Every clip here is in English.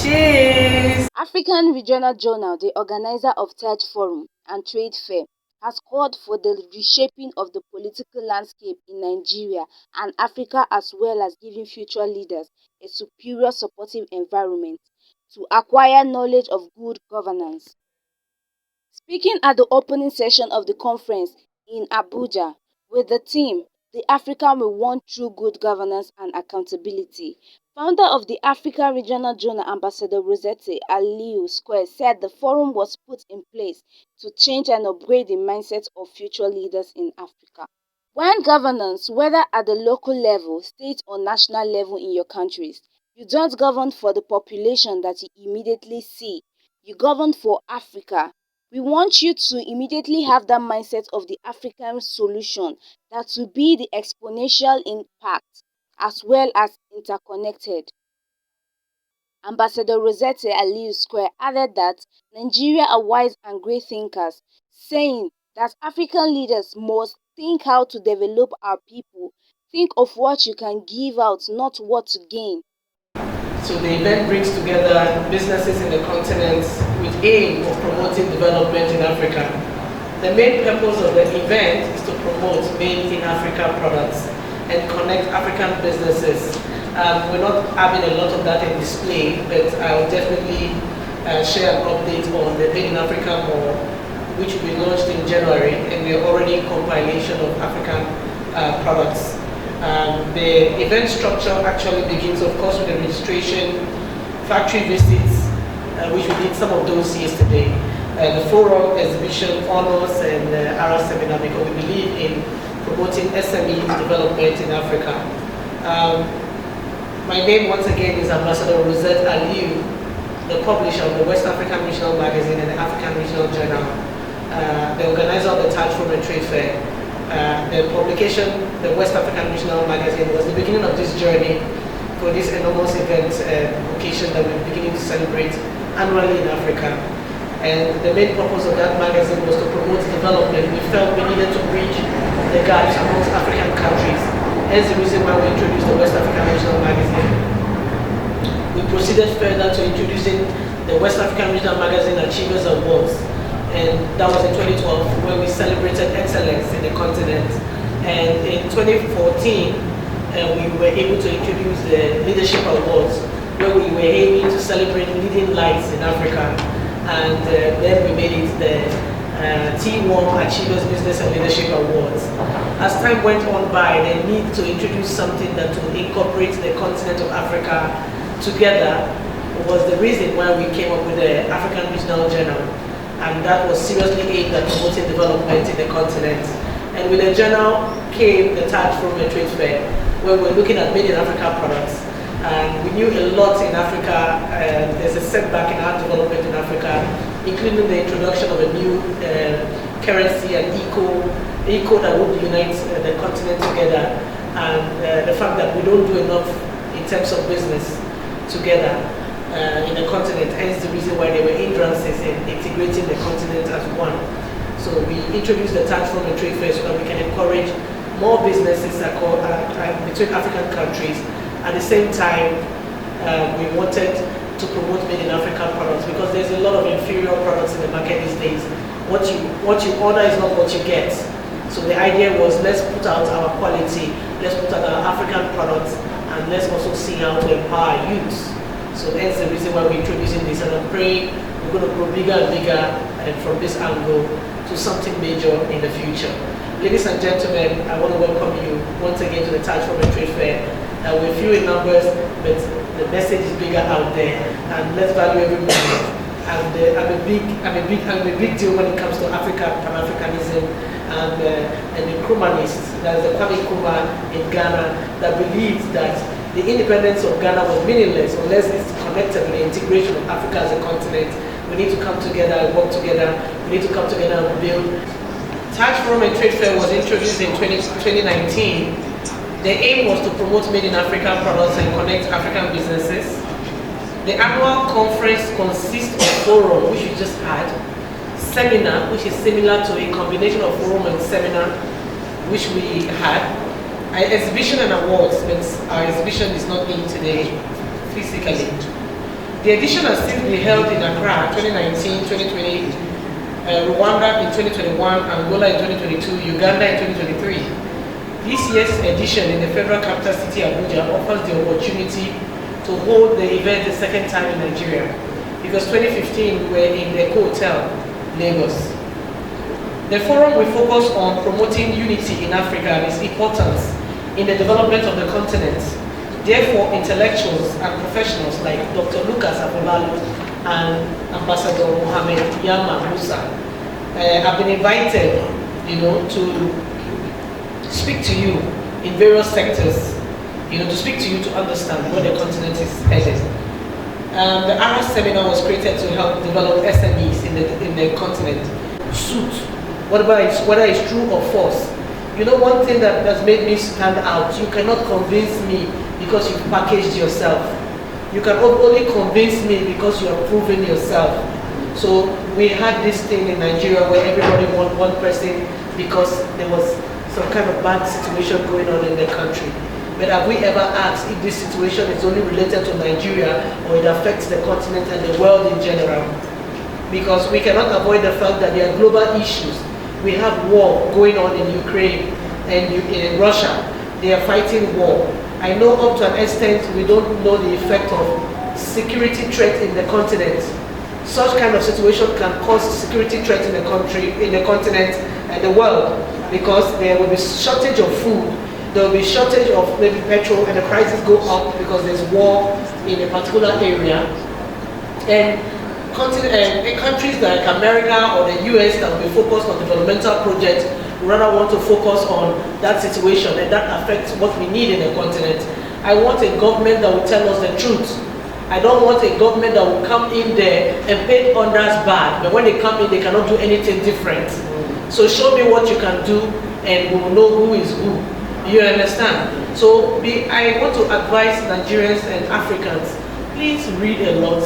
Cheers! African Regional Journal, the organizer of Taj Forum and Trade Fair, has called for the reshaping of the political landscape in Nigeria and Africa, as well as giving future leaders a superior supportive environment to acquire knowledge of good governance. Speaking at the opening session of the conference in Abuja with the theme "The African We Want Through Good Governance and Accountability," founder of the African Regional Journal, Ambassador Rosette Aliyu Square, said the forum was put in place to change and upgrade the mindset of future leaders in Africa. When governance, whether at the local level, state or national level in your countries, you don't govern for the population that you immediately see, you govern for Africa. We want you to immediately have that mindset of the African solution that will be the exponential impact as well as interconnected. Ambassador Rosette Aliyu Square added that Nigeria are wise and great thinkers, saying that African leaders must think how to develop our people, think of what you can give out, not what to gain. So the event brings together businesses in the continent with aim of promoting development in Africa. The main purpose of the event is to promote made in Africa products and connect African businesses. We're not having a lot of that in display, but I'll definitely share an update on the Made in Africa Mall, which will be launched in January, and we're already in compilation of African products. The event structure actually begins, of course, with the registration, factory visits, which we did some of those yesterday, the forum, exhibition, honors, and ARA seminar, because we believe in promoting SME development in Africa. My name, once again, is Ambassador Rosette Aliyu, the publisher of the West African Regional Magazine and the African Regional Journal, the organizer of the Taj Forum and Trade Fair. The publication, the West African Regional Magazine, was the beginning of this journey for this enormous event occasion that we're beginning to celebrate annually in Africa. And the main purpose of that magazine was to promote development. We felt we needed to bridge the gaps amongst African countries. Hence the reason why we introduced the West African Regional Magazine. We proceeded further to introducing the West African Regional Magazine Achievers Awards. And that was in 2012 when we celebrated excellence in the continent. And in 2014, we were able to introduce the Leadership Awards, where we were aiming to celebrate leading lights in Africa. And then we made it the T1 Achievers Business and Leadership Awards. As time went on by, the need to introduce something that would incorporate the continent of Africa together was the reason why we came up with the African Regional Journal. And that was seriously aimed at promoting development in the continent. And with the journal came the Taj Forum and Trade Fair, where we're looking at made in Africa products. And we knew a lot in Africa, there's a setback in our development in Africa, including the introduction of a new currency and eco that would unite the continent together, and the fact that we don't do enough in terms of business together in the continent, hence the reason why there were hindrances in integrating the continent as one. So we introduced the Taj Forum and Trade Fair so that we can encourage more businesses between African countries. At the same time, we wanted to promote made in Africa products, because there's a lot of inferior products in the market these days. What you order is not what you get. So the idea was, let's put out our quality, let's put out our African products, and let's also see how to empower youth. So hence the reason why we're introducing this, and I'm praying we're going to grow bigger and bigger from this angle to something major in the future. Ladies and gentlemen, I want to welcome you once again to the Taj Forum and Trade Fair. We're few in numbers, but the message is bigger out there, and let's value every moment. And I'm a big deal when it comes to Africa, Pan-Africanism, and the Nkrumahnists. There's the Kwame Nkrumah in Ghana that believes that the independence of Ghana was meaningless unless it's connected with the integration of Africa as a continent. We need to come together and work together. We need to come together and build. Taj Forum and Trade Fair was introduced in 2019. The aim was to promote made in Africa products and connect African businesses. The annual conference consists of forum, which we just had, seminar, which is similar to a combination of forum and seminar, which we had, exhibition and awards, but our exhibition is not in today physically. The edition has since been held in Accra 2019, 2020, Rwanda in 2021, Angola in 2022, Uganda in 2023. This year's edition in the Federal Capital City Abuja offers the opportunity to hold the event the second time in Nigeria, because 2015 we were in the Eco Hotel, Lagos. The forum will focus on promoting unity in Africa and its importance in the development of the continent. Therefore, intellectuals and professionals like Dr. Lucas Abolalu and Ambassador Mohamed Yama Musa have been invited, to speak to you in various sectors, to speak to you to understand where the continent is headed. The ARAS seminar was created to help develop SMEs in the continent. Suit, whether it's true or false. One thing that has made me stand out, you cannot convince me because you've packaged yourself. You can only convince me because you have proven yourself. So we had this thing in Nigeria where everybody wanted one person because there was some kind of bad situation going on in the country. But have we ever asked if this situation is only related to Nigeria or it affects the continent and the world in general? Because we cannot avoid the fact that there are global issues. We have war going on in Ukraine and in Russia. They are fighting war. I know up to an extent we don't know the effect of security threat in the continent. Such kind of situation can cause security threat in the country, in the continent and the world, because there will be shortage of food. There will be shortage of maybe petrol and the prices go up because there's war in a particular area. And countries like America or the US that will be focused on developmental projects rather want to focus on that situation, and that affects what we need in the continent. I want a government that will tell us the truth. I don't want a government that will come in there and paint others bad, but when they come in, they cannot do anything different. So show me what you can do, and we will know who is who. You understand? So I want to advise Nigerians and Africans, please read a lot.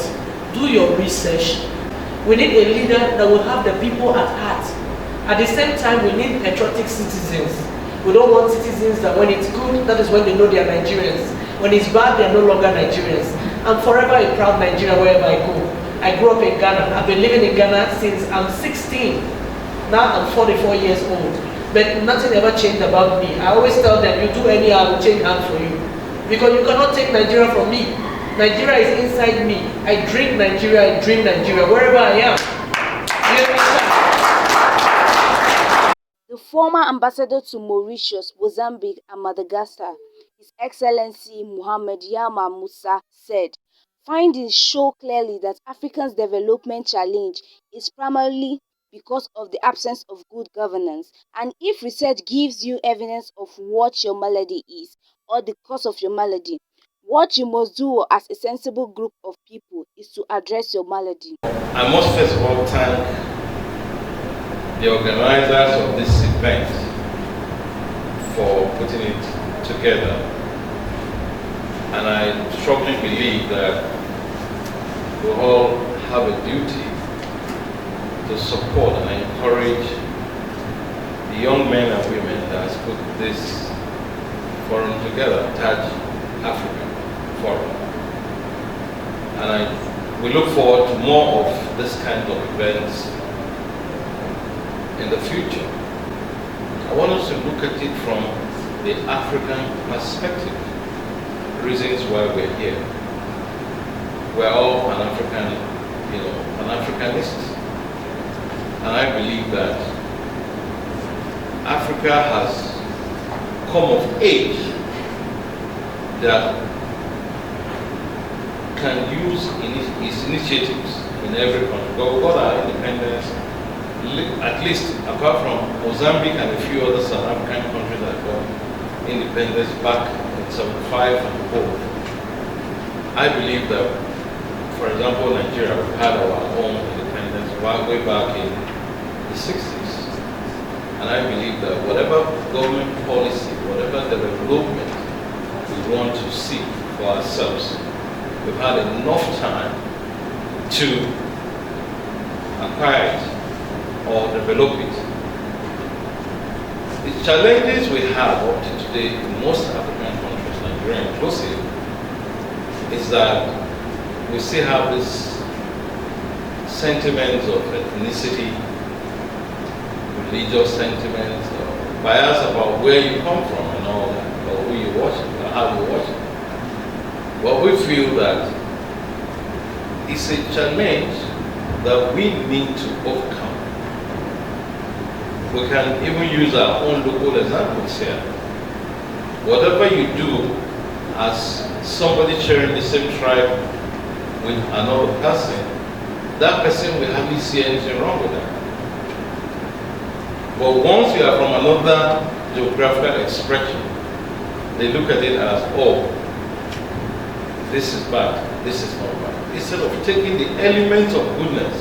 Do your research. We need a leader that will have the people at heart. At the same time, we need patriotic citizens. We don't want citizens that when it's good, that is when they know they are Nigerians. When it's bad, they are no longer Nigerians. I'm forever a proud Nigerian wherever I go. I grew up in Ghana. I've been living in Ghana since I'm 16. Now I'm 44 years old. But nothing ever changed about me. I always tell them, you do anyhow, I will change hands for you. Because you cannot take Nigeria from me. Nigeria is inside me. I drink Nigeria, I dream Nigeria, wherever I am. The former ambassador to Mauritius, Mozambique and Madagascar, His Excellency Mohamed Yama Musa, said, "Findings show clearly that Africa's development challenge is primarily because of the absence of good governance, and if research gives you evidence of what your malady is, or the cause of your malady, what you must do as a sensible group of people is to address your malady." I must first of all thank the organizers of this event for putting it together. And I strongly believe that we all have a duty to support and encourage the young men and women that has put this forum together, Taj Africa Forum. And we look forward to more of this kind of events in the future. I want us to look at it from the African perspective, reasons why we're here. We're all Pan-African, Pan-Africanists. And I believe that Africa has come of age that can use its initiatives in every country. But we got our independence, at least apart from Mozambique and a few other South African countries that got independence back in 75 and above. I believe that, for example, Nigeria, we had our own independence way back in the 60s. And I believe that whatever government policy, whatever development we want to see for ourselves, we've had enough time to acquire it or develop it. The challenges we have up to today in most African countries, Nigeria inclusive, is that we still have this sentiments of ethnicity, religious sentiments, or bias about where you come from and all that, or who you worship, or how you worship. But we feel that it's a challenge that we need to overcome. We can even use our own local examples here. Whatever you do as somebody sharing the same tribe with another person, that person will hardly see anything wrong with that. But once you are from another geographical expression, they look at it as, oh, this is bad, this is not bad. Instead of taking the elements of goodness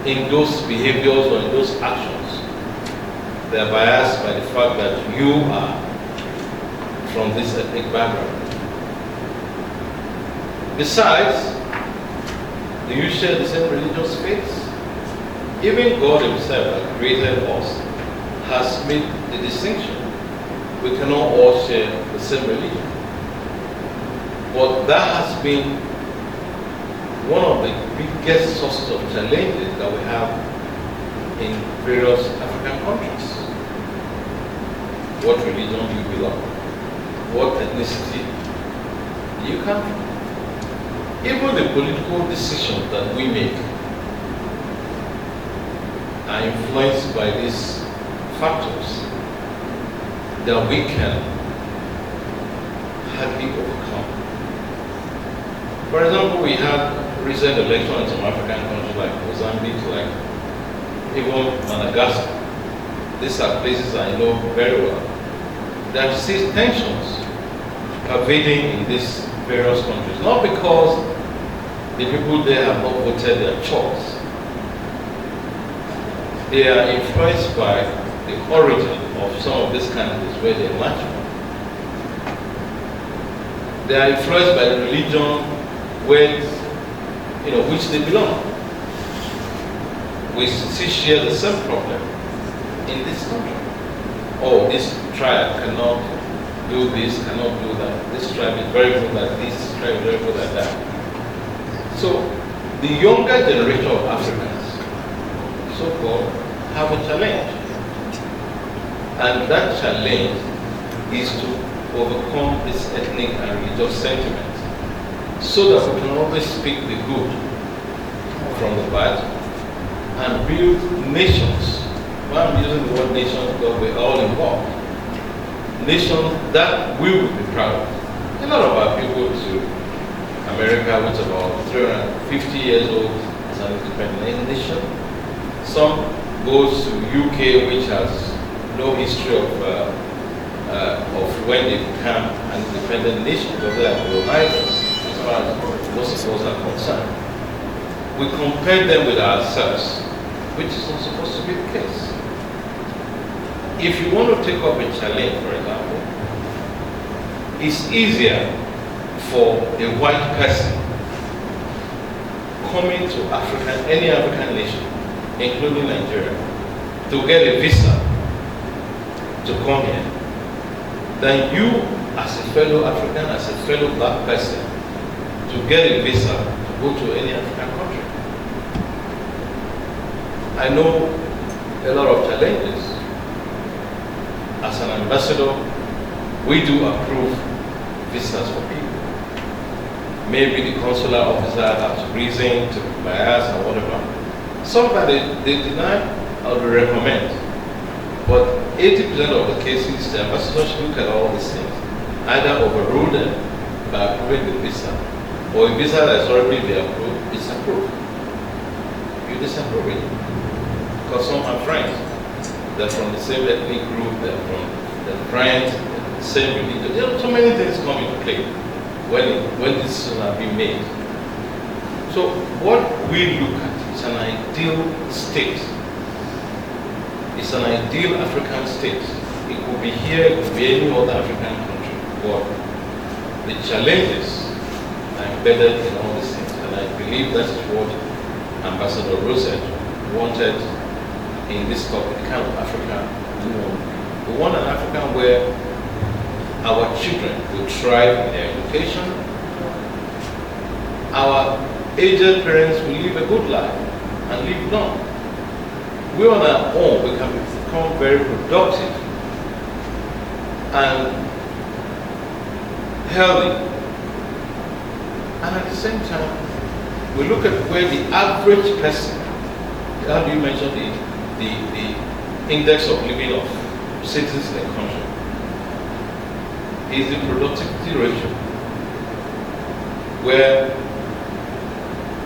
in those behaviors or in those actions, they are biased by the fact that you are from this ethnic background. Besides, do you share the same religious faith? Even God himself that created us has made the distinction. We cannot all share the same religion. But that has been one of the biggest sources of challenges that we have in various African countries. What religion do you belong? What ethnicity do you come from? Even the political decisions that we make are influenced by these factors that we can hardly overcome. For example, we had recent elections in some African countries like Mozambique, like even Madagascar. These are places I know very well. There are still tensions pervading in these various countries, not because the people there have not voted their choice. They are influenced by the origin of some of these candidates where they match from. They are influenced by the religion where, which they belong. We still share the same problem in this country. Oh, this tribe cannot do this, cannot do that. This tribe is very good at this tribe is very good at that. So, the younger generation of Africans, so-called, have a challenge. And that challenge is to overcome this ethnic and religious sentiment so that we can always speak the good from the bad and build nations. Why I'm using the word nations because we're all involved. Nations that we will be proud of. A lot of our people to America, which is about 350 years old as an independent nation. Some goes to UK, which has no history of when they became an independent nation, because they are colonizers, as far as most of us are concerned. We compare them with ourselves, which is not supposed to be the case. If you want to take up a challenge, for example, it's easier for a white person coming to Africa, any African nation, including Nigeria, to get a visa to come here, than you as a fellow African, as a fellow black person, to get a visa to go to any African country. I know a lot of challenges. As an ambassador, we do approve visas for people. Maybe the consular officer has reason to be biased or whatever. Sometimes they deny or they recommend. But 80% of the cases, the ambassador should look at all these things. Either overrule them by approving the visa, or a visa that has already been approved, it's approved. You disapprove it. Because some are friends. They're from the same ethnic group, they're from the friends, the same religion. There are so many things come into play when decisions are being made. So what we look at is an ideal state. It's an ideal African state. It could be here, it could be any other African country. But the challenges are embedded in all these things. And I believe that is what Ambassador Rosette wanted in this topic, the kind of Africa we want. We want an Africa where our children will thrive in their education. Our aged parents will live a good life and live long. We on our own, we can become very productive and healthy. And at the same time, we look at where the average person, how do you measure the index of living of citizens in a country, is the productivity ratio, where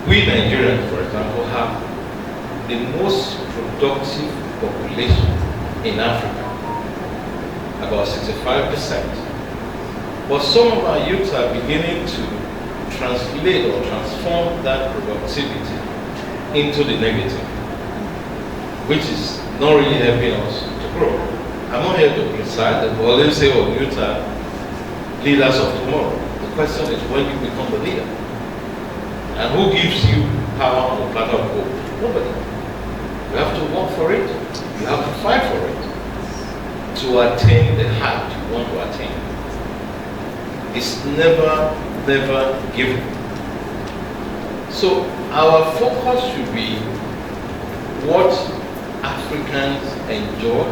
we Nigerians, for example, have the most productive population in Africa, about 65%. But some of our youths are beginning to translate or transform that productivity into the negative, which is not really helping us to grow. I'm not here to criticize them, but let's say, oh, youth are leaders of tomorrow. The question is, when you become the leader? And who gives you power on the platter of gold? Nobody. You have to work for it. You have to fight for it to attain the height you want to attain. It's never given. So our focus should be what Africans enjoy,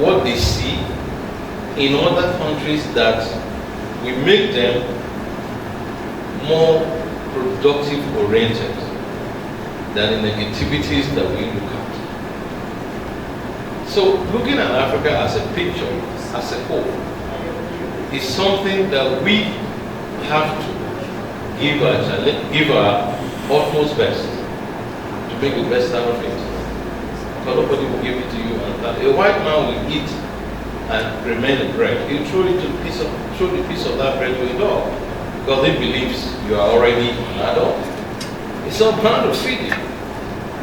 what they see in other countries, that we make them more productive oriented than the negativities that we look at. So looking at Africa as a picture, as a whole, is something that we have to give our utmost best to make the best out of it. Because nobody will give it to you. And a white man will eat and remain the bread. He'll throw the piece of that bread to a dog, because he believes you are already an adult. It's not bound to feed you.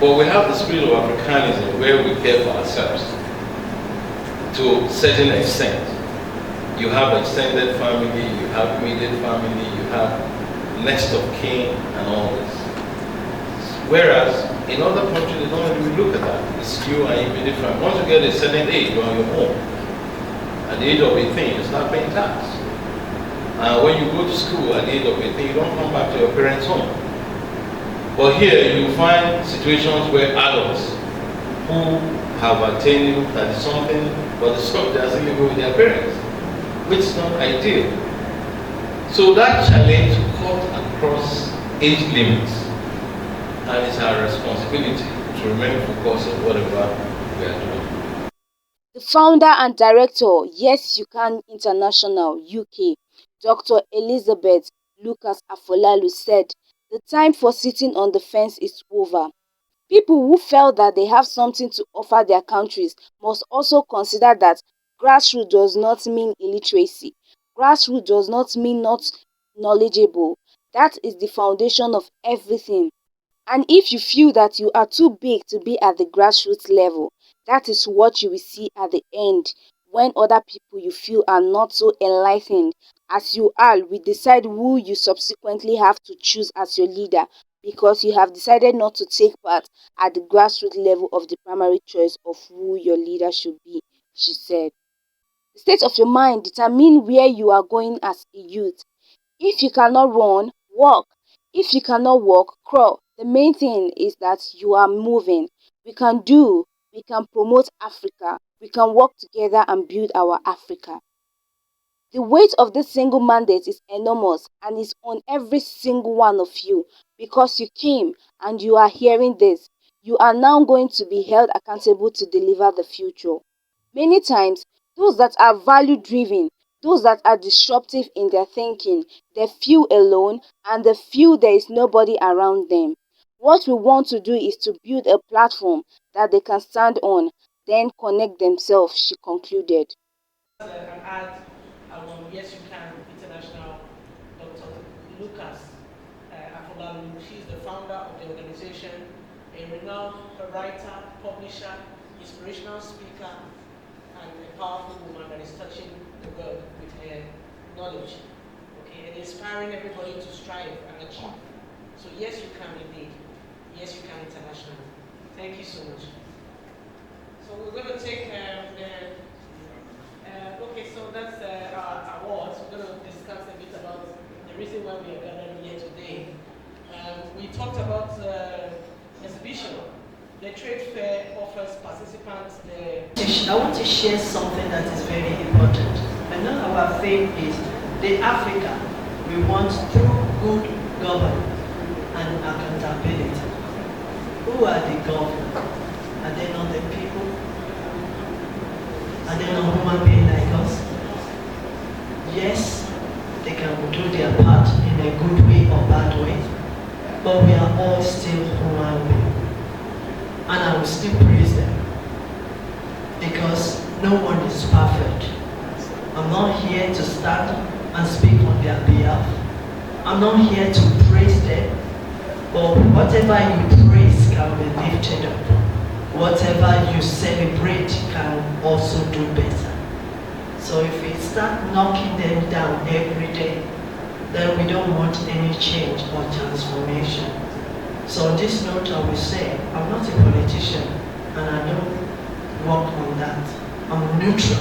But we have the spirit of Africanism, where we care for ourselves to a certain extent. You have extended family, you have immediate family, you have next of kin and all this. Whereas in other countries, they don't really look at that. It's you and immediate family. Once you get a certain age, you're on your own. At the age of 18, you start paying tax. When you go to school at the age of 18, you don't come back to your parents' home. But here you find situations where adults who have attained 30-something, but they are still living with their parents, which is not ideal. So that challenge cut across age limits, and it's our responsibility to remain focused on whatever we are doing. The founder and director, Yes You Can International UK, Dr. Elizabeth Lucas Afolalu, said, "The time for sitting on the fence is over. People who felt that they have something to offer their countries must also consider that grassroots does not mean illiteracy. Grassroots does not mean not knowledgeable. That is the foundation of everything. And if you feel that you are too big to be at the grassroots level, that is what you will see at the end, when other people you feel are not so enlightened as you are will decide who you subsequently have to choose as your leader, because you have decided not to take part at the grassroots level of the primary choice of who your leader should be," she said. The state of your mind determines where you are going as a youth. If you cannot run, walk. If you cannot walk, crawl. The main thing is that you are moving. We can promote Africa. We can work together and build our Africa. The weight of this single mandate is enormous and is on every single one of you, because you came and you are hearing this. You are now going to be held accountable to deliver the future. Many times, those that are value-driven, those that are disruptive in their thinking, they feel alone and they feel there is nobody around them. What we want to do is to build a platform that they can stand on, then connect themselves, she concluded. Yes You Can International, Dr. Lucas Afolalu. She's the founder of the organization, a renowned writer, publisher, inspirational speaker, and a powerful woman that is touching the world with her knowledge, okay, and inspiring everybody to strive and achieve. So yes, you can indeed. Yes, You Can International. Thank you so much. So we're going to take okay, so that's our awards. We're going to discuss a bit about the reason why we are gathered here today. We you talked about exhibition. The trade fair offers participants the... I want to share something that is very important. I know our theme is the Africa we want through good governance and accountability. Who are the governors? Are they not the people? Are they not human beings like us? Yes, they can do their part in a good way or bad way, but we are all still human beings. And I will still praise them, because no one is perfect. I'm not here to stand and speak on their behalf. I'm not here to praise them, but whatever you praise can be lifted up. Whatever you celebrate can also do better. So if we start knocking them down every day, then we don't want any change or transformation. So on this note, I will say, I'm not a politician, and I don't work on that. I'm neutral.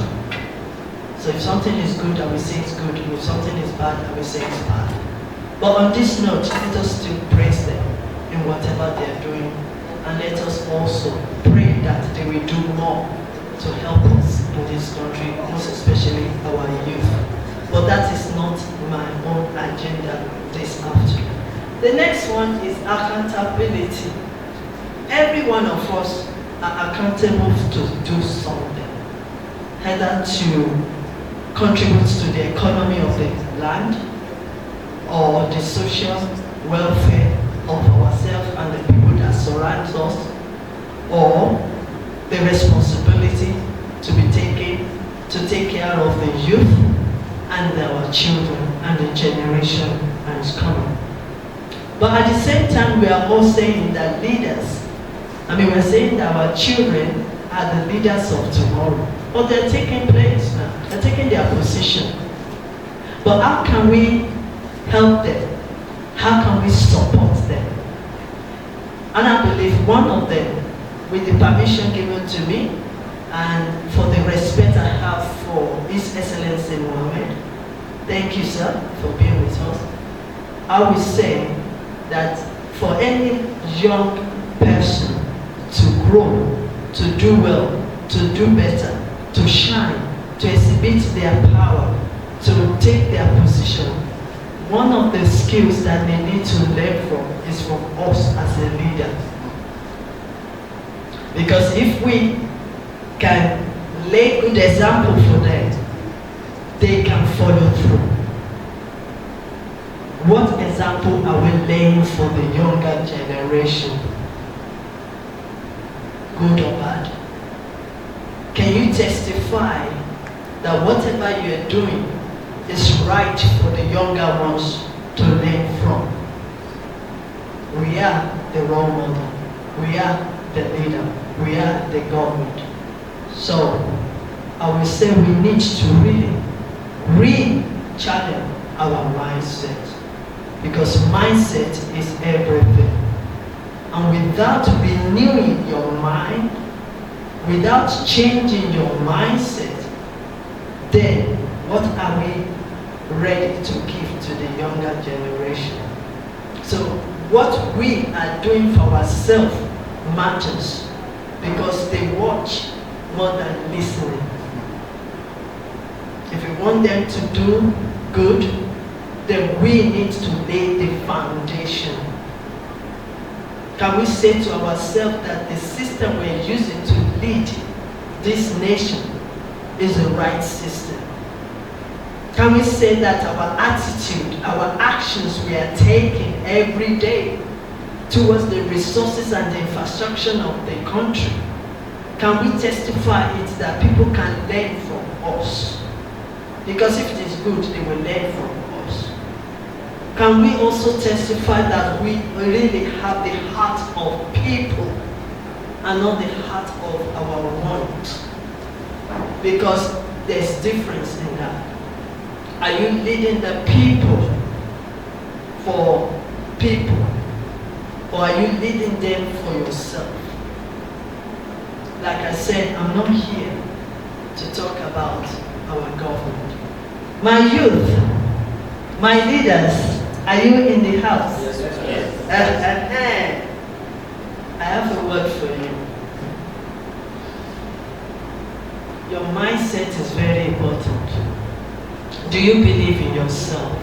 So if something is good, I will say it's good. If something is bad, I will say it's bad. But on this note, let us still praise them in whatever they are doing, and let us also pray that they will do more to help us in this country, most especially our youth. But that is not my own agenda this afternoon. The next one is accountability. Every one of us are accountable to do something, either to contribute to the economy of the land or the social welfare of ourselves and the people that surround us, or the responsibility to be taken to take care of the youth and our children and the generation that is coming. But at the same time, we are all saying that we're saying that our children are the leaders of tomorrow. But they're taking place now. They're taking their position. But how can we help them? How can we support them? And I believe one of them, with the permission given to me, and for the respect I have for His Excellency Mohammed, thank you, sir, for being with us. I will say that for any young person to grow, to do well, to do better, to shine, to exhibit their power, to take their position, one of the skills that they need to learn from is from us as a leader. Because if we can lay good example for them, they can follow through. What example are we laying for the younger generation? Good or bad? Can you testify that whatever you are doing is right for the younger ones to learn from? We are the role model. We are the leader. We are the government. So I will say we need to really re-channel our mindset, because mindset is everything. And without renewing your mind, without changing your mindset, then what are we ready to give to the younger generation? So what we are doing for ourselves matters, because they watch more than listening. If we want them to do good, then we need to lay the foundation. Can we say to ourselves that the system we're using to lead this nation is the right system? Can we say that our attitude, our actions we are taking every day towards the resources and the infrastructure of the country, can we testify it that people can learn from us? Because if it is good, they will learn from us. Can we also testify that we really have the heart of people and not the heart of our want? Because there's difference in that. Are you leading the people for people, or are you leading them for yourself? Like I said, I'm not here to talk about our government. My youth, my leaders, Are you in the house? Yes. I have a word for you. Your mindset is very important. Do you believe in yourself?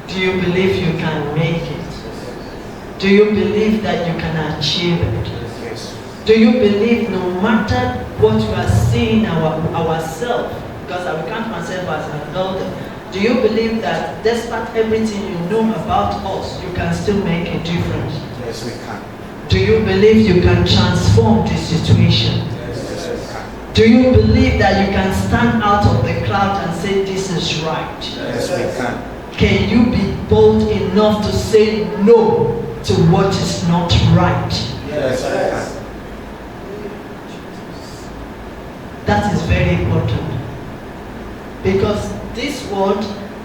Do you believe you can make it? Do you believe that you can achieve it? Do you believe no matter what you are seeing ourselves, because I count myself as an elder, do you believe that despite everything you know about us, you can still make a difference? Yes, we can. Do you believe you can transform the situation? Yes, we can. Do you believe that you can stand out of the crowd and say this is right? Yes, we can. Can you be bold enough to say no to what is not right? Yes, we can. That is very important. Because this world,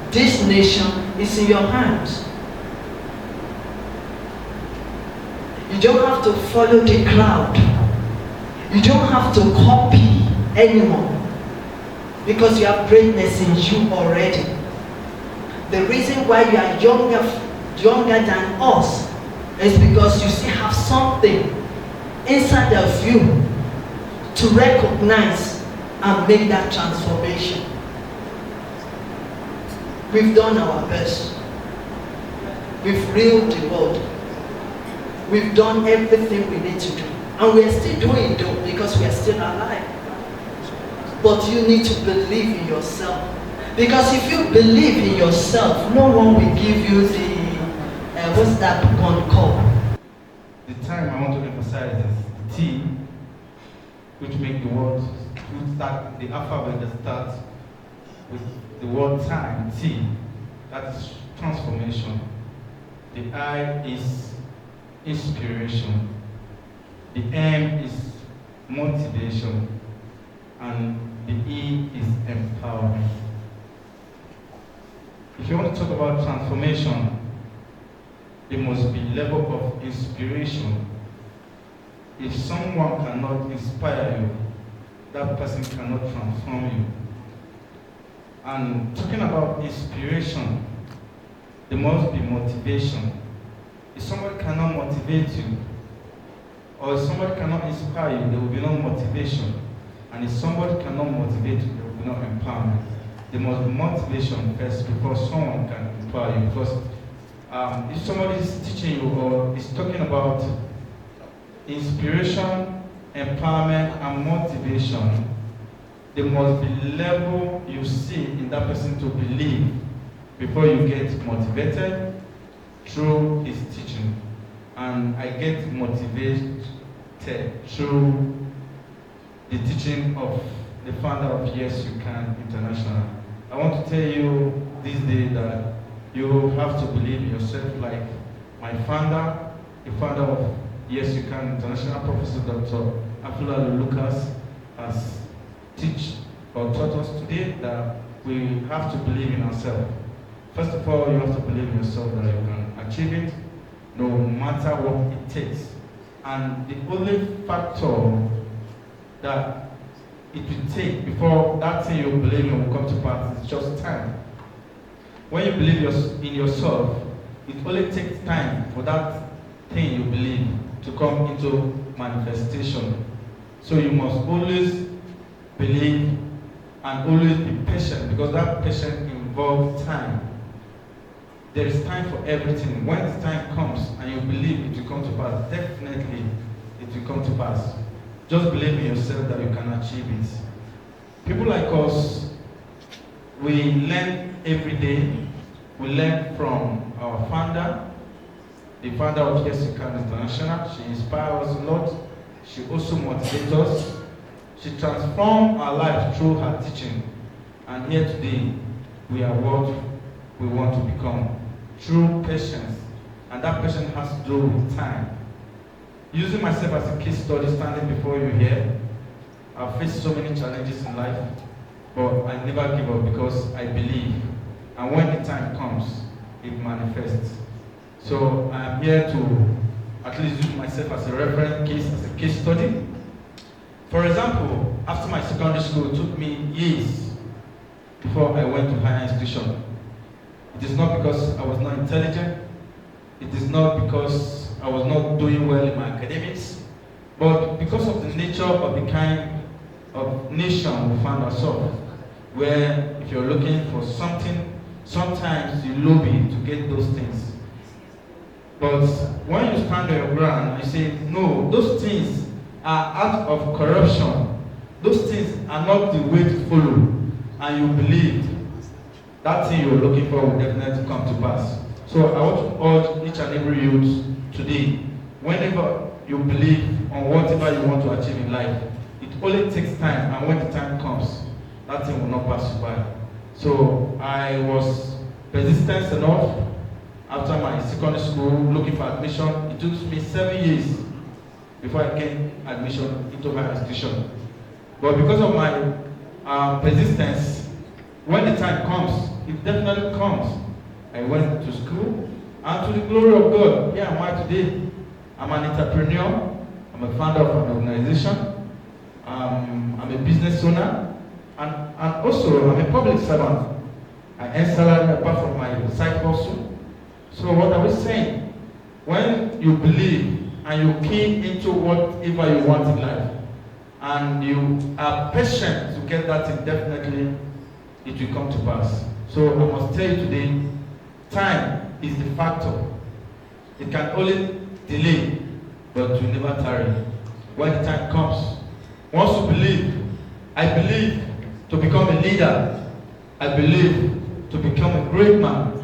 this nation is in your hands. You don't have to follow the crowd. You don't have to copy anyone. Because you have greatness in you already. The reason why you are younger than us is because you still have something inside of you to recognize and make that transformation. We've done our best. We've reeled the world. We've done everything we need to do. And we're still doing it because we are still alive. But you need to believe in yourself. Because if you believe in yourself, no one will give you the, what's that one called? The time I want to emphasize is the T, which make the word, start the alphabet that starts with the word time, T. That is transformation. The I is inspiration. The M is motivation. And the E is empowerment. If you want to talk about transformation, there must be level of inspiration. If someone cannot inspire you, that person cannot transform you. And talking about inspiration, there must be motivation. If somebody cannot motivate you, or if somebody cannot inspire you, there will be no motivation. And if somebody cannot motivate you, there will be no empowerment. There must be motivation first before someone can inspire you. Because if somebody is teaching you or is talking about inspiration, empowerment, and motivation, there must be level you see in that person to believe before you get motivated through his teaching. And I get motivated through the teaching of the founder of Yes You Can International. I want to tell you this day that you have to believe in yourself, like my founder, the founder of Yes You Can International, Professor Dr. Afolalu Lucas, has taught us today that we have to believe in ourselves. First of all, you have to believe in yourself that you can achieve it, no matter what it takes. And the only factor that it will take before that thing you believe in will come to pass is just time. When you believe in yourself, it only takes time for that thing you believe to come into manifestation. So you must always believe and always be patient, because that patience involves time. There is time for everything. When the time comes and you believe it will come to pass, definitely it will come to pass. Just believe in yourself that you can achieve it. People like us, we learn every day. We learn from our founder, the founder of Yes You Can International. She inspires us a lot. She also motivates us. She transformed our lives through her teaching. And here today, we are what we want to become. Through patience. And that patience has to do with time. Using myself as a case study standing before you here, I've faced so many challenges in life, but I never give up because I believe. And when the time comes, it manifests. So I am here to at least use myself as a reference case, as a case study. For example, after my secondary school, it took me years before I went to higher institution. It is not because I was not intelligent. It is not because I was not doing well in my academics, but because of the nature of the kind of nation we find ourselves, where if you're looking for something, sometimes you lobby to get those things. But when you stand on your ground and you say, no, those things are out of corruption, those things are not the way to follow, and you believe, that thing you're looking for will definitely come to pass. So I want to urge each and every youth today, whenever you believe on whatever you want to achieve in life, it only takes time, and when the time comes, that thing will not pass you by. So I was persistent enough after my secondary school looking for admission. It took me 7 years before I gained admission into my institution. But because of my persistence, when the time comes, it definitely comes. I went to school, and to the glory of God, here am I today. I'm an entrepreneur, I'm a founder of an organization, I'm a business owner, and also I'm a public servant. I earn salary apart from my side hustle. So what are we saying? When you believe and you key into whatever you want in life, and you are patient to get that thing, definitely it will come to pass. So I must tell you today, time is the factor. It can only delay, but will never tarry. When the time comes, once you believe, I believe to become a leader, I believe to become a great man,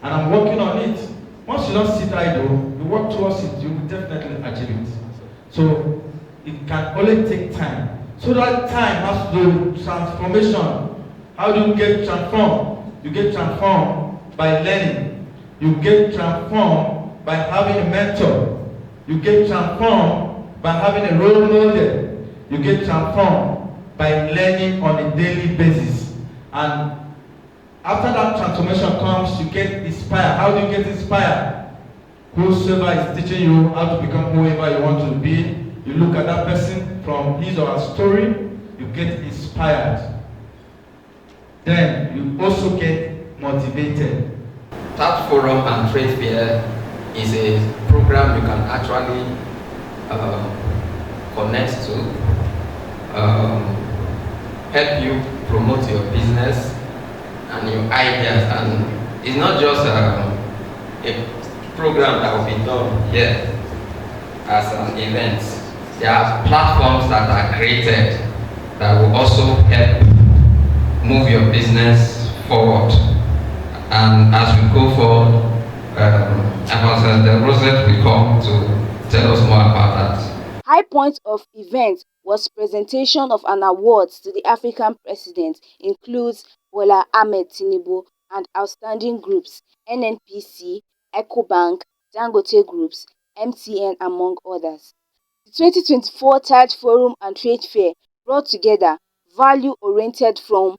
and I'm working on it. Once you don't sit idle, you work towards it, you will definitely achieve it. So it can only take time. So that time has to do with transformation. How do you get transformed? You get transformed by learning. You get transformed by having a mentor. You get transformed by having a role model. You get transformed by learning on a daily basis. And after that transformation comes, you get inspired. How do you get inspired? Whosoever is teaching you how to become whoever you want to be, you look at that person from his or her story, you get inspired. Then you also get motivated. TAJ Forum and Trade Fair is a program you can actually connect to, help you promote your business and your ideas. And it's not just a program that will be done here as an event. There are platforms that are created that will also help move your business forward. And as we go forward, Ambassador Rosette will come to tell us more about that. High point of event was presentation of an award to the African president, includes Bola Ahmed Tinubu and outstanding groups NNPC, Ecobank, Dangote Groups, MTN among others. The 2024 TAJ Forum and Trade Fair brought together value-oriented from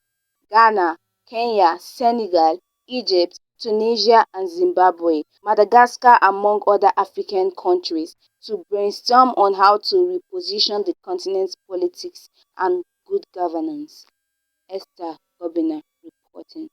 Ghana, Kenya, Senegal, Egypt, Tunisia and Zimbabwe, Madagascar among other African countries, to brainstorm on how to reposition the continent's politics and good governance. Esther Gobina reporting.